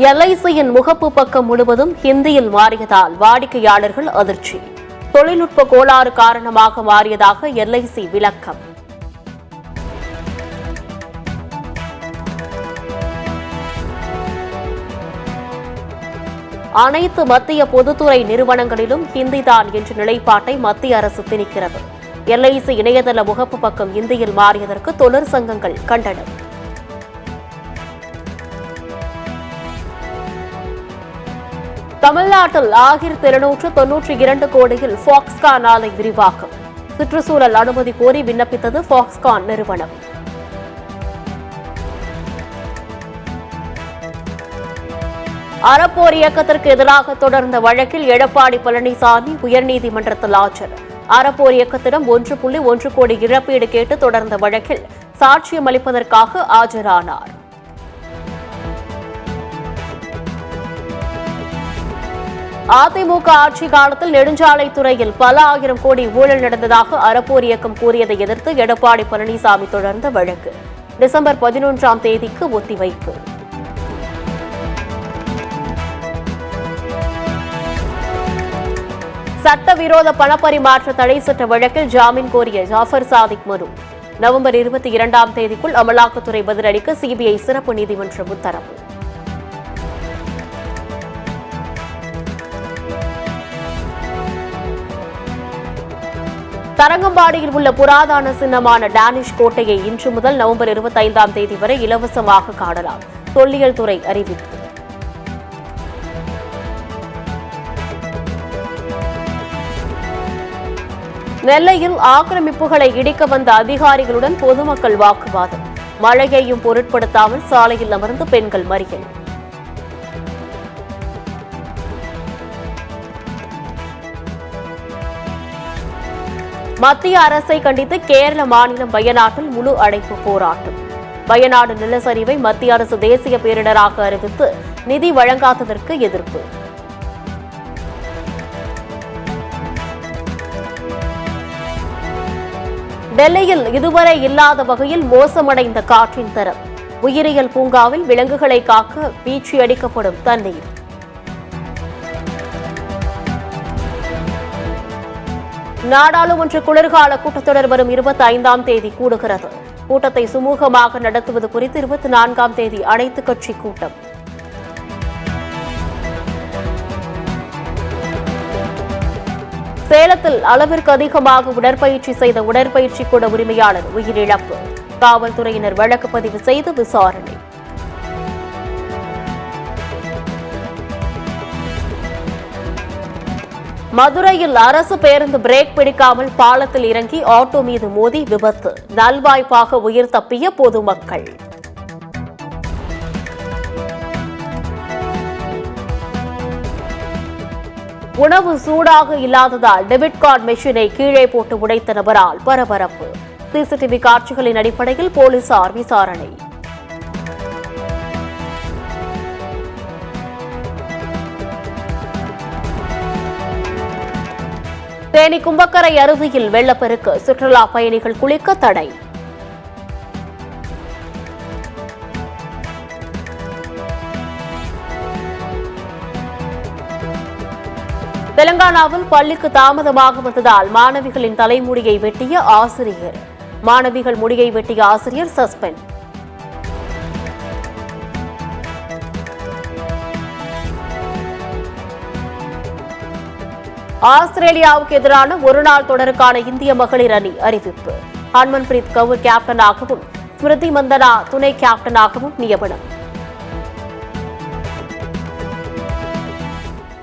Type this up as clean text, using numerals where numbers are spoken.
LICயின் முகப்பு பக்கம் முழுவதும் ஹிந்தியில் மாறியதால் வாடிக்கையாளர்கள் அதிர்ச்சி. தொழில்நுட்ப கோளாறு காரணமாக மாறியதாக LIC விளக்கம். அனைத்து மத்திய பொதுத்துறை நிறுவனங்களிலும் ஹிந்திதான் என்ற நிலைப்பாட்டை மத்திய அரசு திணிக்கிறது. LIC இணையதள முகப்பு பக்கம் இந்தியில் மாறியதற்கு தொழிற்சங்கங்கள் கண்டனம். தமிழ்நாட்டில் 1792 கோடியில் ஃபாக்ஸ்கான் ஆலை விரிவாக்கம். சுற்றுச்சூழல் அனுமதி கோரி விண்ணப்பித்தது ஃபாக்ஸ்கான் நிறுவனம். அறப்போர் இயக்கத்திற்கு எதிராக தொடர்ந்த வழக்கில் எடப்பாடி பழனிசாமி உயர்நீதிமன்றத்தில் ஆஜர். அறப்போர் இயக்கத்திடம் 1.1 கோடி இழப்பீடு கேட்டு தொடர்ந்த வழக்கில் சாட்சியம் அளிப்பதற்காக ஆஜரானார். அதிமுக ஆட்சி காலத்தில் நெடுஞ்சாலைத்துறையில் பல ஆயிரம் கோடி ஊழல் நடந்ததாக அறப்போர் இயக்கம் கூறியதை எதிர்த்து எடப்பாடி பழனிசாமி தொடர்ந்த வழக்கு டிசம்பர் 11ஆம் தேதிக்கு ஒத்திவைப்பு. சட்டவிரோத பணப்பரிமாற்ற தடை சட்ட வழக்கில் ஜாமீன் கோரிய ஜாஃபர் சாதிக் மனு நவம்பர் 22ஆம் தேதிக்குள் அமலாக்கத்துறை பதிலளிக்க CBI சிறப்பு நீதிமன்றம் உத்தரவு. தரங்கம்பாடியில் உள்ள புராதன சின்னமான டேனிஷ் கோட்டையை இன்று முதல் நவம்பர் 25ஆம் தேதி வரை இலவசமாக காணலாம். தொல்லியல் துறை அறிவிப்பு. நெல்லையில் ஆக்கிரமிப்புகளை இடிக்க வந்த அதிகாரிகளுடன் பொதுமக்கள் வாக்குவாதம். மழையையும் பொருட்படுத்தாமல் சாலையில் அமர்ந்து பெண்கள் மறியல். மத்திய அரசை கண்டித்து கேரள மாநிலம் வயநாட்டில் முழு அடைப்பு போராட்டம். வயநாடு நிலச்சரிவை மத்திய அரசு தேசிய பேரிடராக அறிவித்து நிதி வழங்காததற்கு எதிர்ப்பு. டெல்லியில் இதுவரை இல்லாத வகையில் மோசமடைந்த காற்றின் தரம். உயிரியல் பூங்காவில் விலங்குகளை காக்க வீழ்ச்சி அடிக்கப்படும் தண்ணீர். நாடாளுமன்ற குளிர்கால கூட்டத்தொடர் வரும் 25ஆம் தேதி கூடுகிறது. கூட்டத்தை சுமூகமாக நடத்துவது குறித்து 24ஆம் தேதி அனைத்துக் கட்சி கூட்டம். சேலத்தில் அளவிற்கு அதிகமாக உடற்பயிற்சி செய்த உடற்பயிற்சி கூட உரிமையாளர் உயிரிழப்பு. காவல்துறையினர் வழக்கு பதிவு செய்து விசாரணை. மதுரையில் அரசு பேருந்து பிரேக் பிடிக்காமல் பாலத்தில் இறங்கி ஆட்டோ மீது மோதி விபத்து. நல்வாய்ப்பாக உயிர் தப்பிய பொதுமக்கள். உணவு சூடாக இல்லாததால் டெபிட் கார்டு மெஷினை கீழே போட்டு உடைத்த நபரால் பரபரப்பு. CCTV காட்சிகளின் அடிப்படையில் போலீசார் விசாரணை. தேனி கும்பக்கரை அருவியில் வெள்ளப்பெருக்கு. சுற்றுலா பயணிகள் குளிக்க தடை. தெலங்கானாவில் பள்ளிக்கு தாமதமாக வந்ததால் மாணவிகளின் தலைமுடியை வெட்டிய ஆசிரியர். மாணவிகள் முடியை வெட்டிய ஆசிரியர் சஸ்பெண்ட். ஆஸ்திரேலியாவுக்கு எதிரான ஒருநாள் தொடருக்கான இந்திய மகளிர் அணி அறிவிப்பு. ஹர்மன்பிரீத் கவுர் கேப்டனாகவும் ஸ்மிருதி மந்தனா துணை கேப்டனாகவும் நியமனம்.